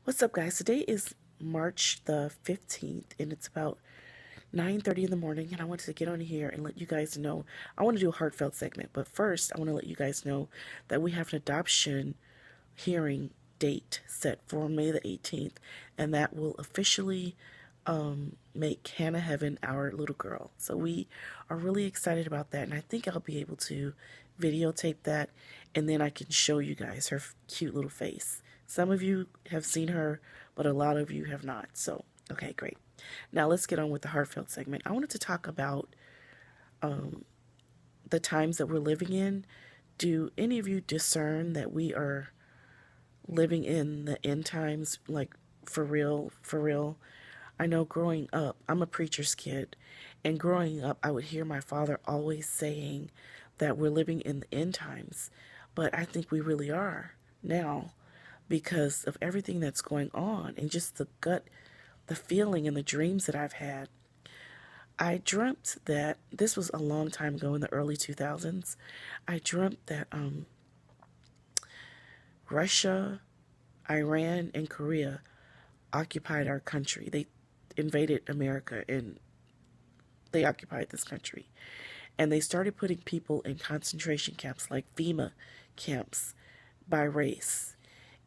What's up, guys? Today is March the 15th, and it's about 9:30 in the morning, and I wanted to get on here and let you guys know. I want to do a heartfelt segment, but first, I want to let you guys know that we have an adoption hearing date set for May the 18th, and that will officially make Hannah Heaven our little girl. So we are really excited about that, and I think I'll be able to videotape that, and then I can show you guys her cute little face. Some of you have seen her, but a lot of you have not. So, okay, great. Now let's get on with the heartfelt segment. I wanted to talk about the times that we're living in. Do any of you discern that we are living in the end times, like for real, for real? I know growing up, I'm a preacher's kid, and growing up, I would hear my father always saying that we're living in the end times, but I think we really are now because of everything that's going on and just the feeling and the dreams that I've had. I dreamt that this was a long time ago in the early 2000s. I dreamt that Russia, Iran, and Korea occupied our country. They invaded America and they occupied this country. And they started putting people in concentration camps like FEMA camps by race.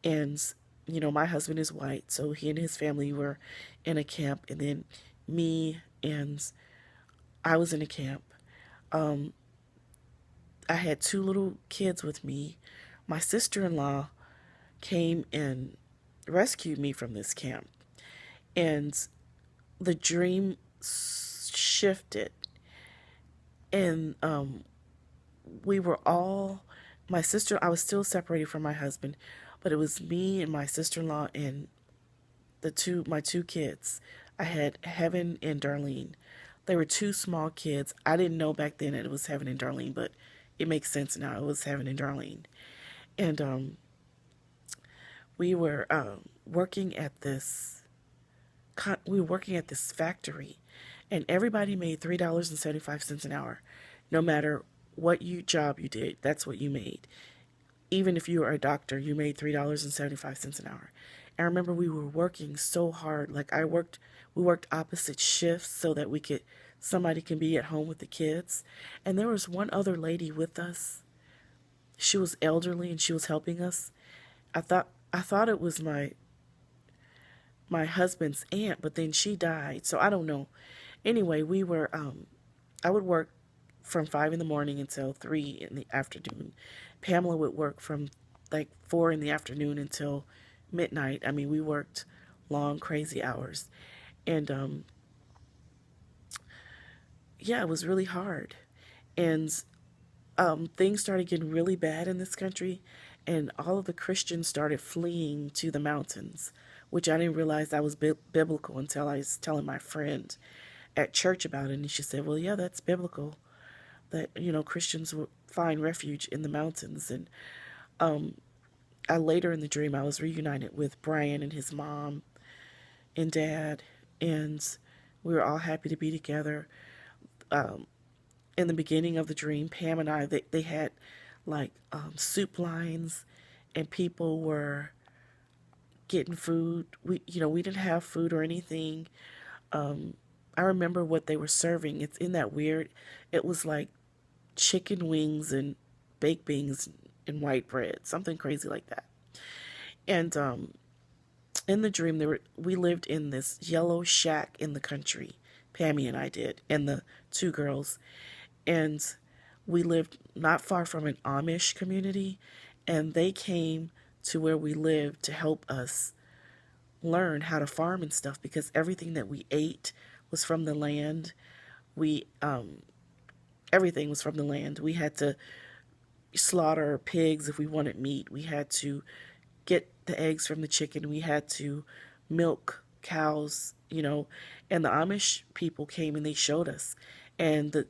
And, my husband is white, so he and his family were in a camp. And then me and I was in a camp. I had two little kids with me. My sister-in-law came and rescued me from this camp. And the dream shifted. And we were all, I was still separated from my husband, but it was me and my sister-in-law and my two kids. I had Heaven and Darlene. They were two small kids. I didn't know back then that it was Heaven and Darlene, but it makes sense now. It was Heaven and Darlene. And we were working at this factory, and everybody made $3.75 an hour. No matter what job you did, that's what you made. Even if you were a doctor, you made $3.75 an hour. And I remember we were working so hard. Like we worked opposite shifts so that somebody can be at home with the kids. And there was one other lady with us. She was elderly and she was helping us. I thought it was my husband's aunt, but then she died, so I don't know. Anyway, I would work from 5 in the morning until 3 in the afternoon. Pamela would work from like 4 in the afternoon until midnight. I mean, we worked long, crazy hours. And yeah, it was really hard. And things started getting really bad in this country, and all of the Christians started fleeing to the mountains, which I didn't realize that was biblical until I was telling my friend at church about it, and she said, well, yeah, that's biblical, that, Christians would find refuge in the mountains. And later in the dream, I was reunited with Brian and his mom and dad, and we were all happy to be together. In the beginning of the dream, Pam and I, they had like soup lines, and people were getting food. We didn't have food or anything. I remember what they were serving. It's in that weird, it was like chicken wings and baked beans and white bread, something crazy like that. And in the dream, we lived in this yellow shack in the country. Pammy and I did, and the two girls. And we lived not far from an Amish community, and they came to where we lived to help us learn how to farm and stuff, because everything that we ate was from the land. We everything was from the land. We had to slaughter pigs if we wanted meat. We had to get the eggs from the chicken. We had to milk cows, and the Amish people came and they showed us. And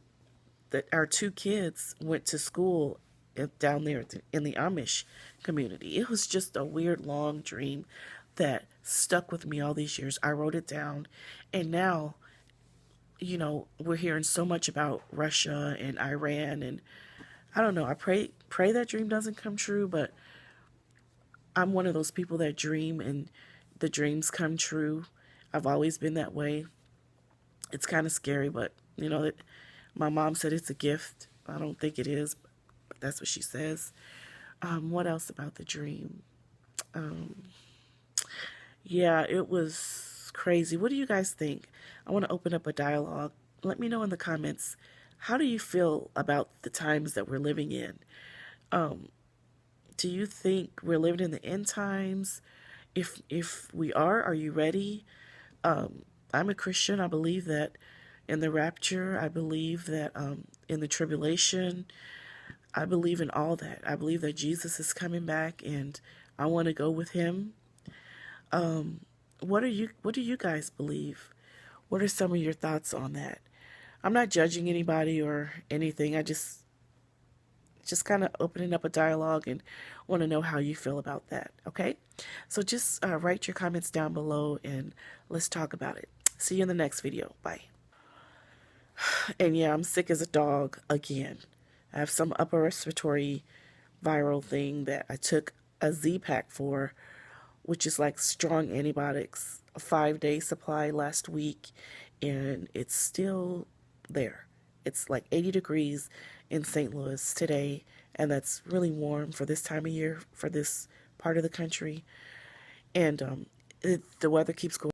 that our two kids went to school down there in the Amish community. It was just a weird long dream that stuck with me all these years. I wrote it down, and now, we're hearing so much about Russia and Iran, and I don't know. I pray that dream doesn't come true, but I'm one of those people that dream and the dreams come true. I've always been that way. It's kind of scary, but my mom said it's a gift. I don't think it is, but that's what she says. What else about the dream? Um, yeah, it was crazy. What do you guys think? I want to open up a dialogue. Let me know in the comments. How do you feel about the times that we're living in? Um, do you think we're living in the end times? If we are you ready? I'm a Christian. I believe that in the rapture. I believe that in the tribulation. I believe in all that. I believe that Jesus is coming back, and I want to go with him. Um, what do you guys believe? What are some of your thoughts on that? I'm not judging anybody or anything. I just kind of opening up a dialogue and want to know how you feel about that. Okay? So just write your comments down below and let's talk about it. See you in the next video. Bye. And yeah, I'm sick as a dog again. I have some upper respiratory viral thing that I took a Z-Pack for, which is like strong antibiotics, a 5-day supply last week, and it's still there. It's like 80 degrees in St. Louis today, and that's really warm for this time of year for this part of the country. And the weather keeps going